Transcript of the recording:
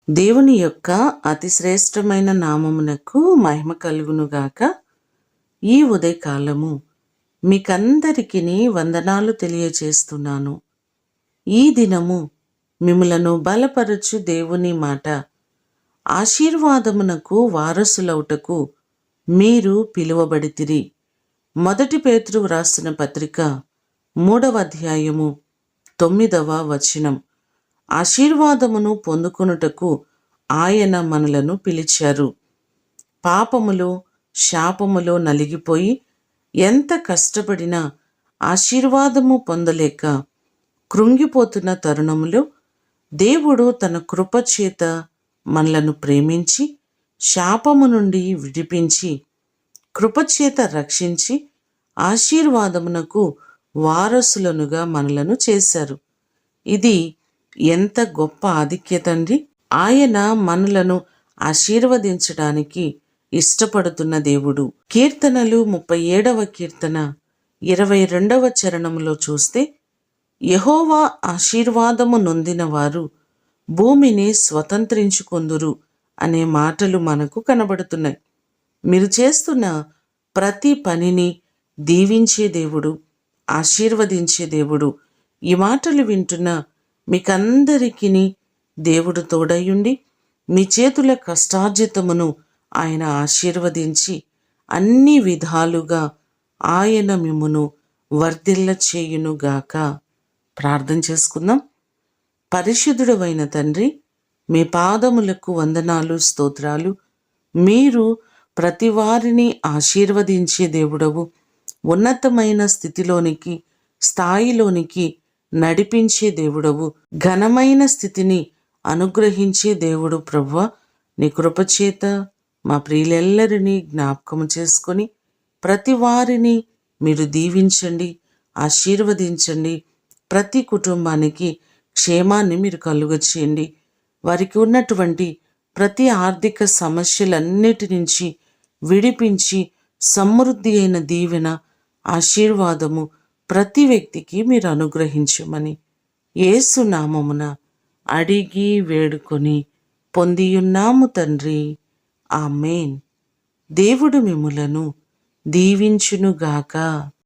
దేవుని యొక్క అతి శ్రేష్టమైన నామమునకు మహిమ కలుగునుగాక. ఈ ఉదయకాలము మీకందరికీ వందనాలు తెలియచేస్తున్నాను. ఈ దినము మిమ్ములను బలపరచు దేవుని మాట, ఆశీర్వాదమునకు వారసులౌటకు మీరు పిలువబడితిరి. 1 పేతురు వ్రాసిన పత్రిక 3వ అధ్యాయము 9వ వచనం. ఆశీర్వాదమును పొందుకొనుటకు ఆయన మనలను పిలిచారు. పాపములో శాపములో నలిగిపోయి ఎంత కష్టపడినా ఆశీర్వాదము పొందలేక కృంగిపోతున్న తరుణములో దేవుడు తన కృపచేత మనలను ప్రేమించి శాపము నుండి విడిపించి కృపచేత రక్షించి ఆశీర్వాదమునకు వారసులనుగా మనలను చేశారు. ఇది ఎంత గొప్ప ఆధిక్యత అండి! ఆయన మనలను ఆశీర్వదించడానికి ఇష్టపడుతున్న దేవుడు. కీర్తనలు 37వ కీర్తన 22వ చరణంలో చూస్తే, యెహోవా ఆశీర్వాదము నొందిన వారు భూమిని స్వతంత్రించుకొందురు అనే మాటలు మనకు కనబడుతున్నాయి. మీరు చేస్తున్న ప్రతి పనిని దీవించే దేవుడు, ఆశీర్వదించే దేవుడు. ఈ మాటలు వింటున్న మీకందరికీ దేవుడు తోడయుండి మీ చేతుల కష్టార్జితమును ఆయన ఆశీర్వదించి అన్ని విధాలుగా ఆయన మిమ్మును వర్ధిల్ల చేయునుగాక. ప్రార్థన చేసుకుందాం. పరిశుద్ధుడవైన తండ్రి, మీ పాదములకు వందనాలు, స్తోత్రాలు. మీరు ప్రతి వారిని ఆశీర్వదించే దేవుడవు. ఉన్నతమైన స్థితిలోనికి, స్థాయిలోనికి నడిపించే దేవుడవు. ఘనమైన స్థితిని అనుగ్రహించే దేవుడు ప్రభువా. నీ కృపచేత మా ప్రియులెల్లరినీ జ్ఞాపకము చేసుకొని ప్రతి వారిని మీరు దీవించండి, ఆశీర్వదించండి. ప్రతి కుటుంబానికి క్షేమాన్ని మీరు కలుగచేయండి. వారికి ఉన్నటువంటి ప్రతి ఆర్థిక సమస్యలన్నిటి నుంచి విడిపించి సమృద్ధి అయిన దీవెన, ఆశీర్వాదము ప్రతి వ్యక్తికి మీరు అనుగ్రహించమని యేసు నామమున అడిగి వేడుకొని పొందియున్నాము తండ్రి. ఆమేన్. దేవుడు మిమ్ములను దీవించునుగాక.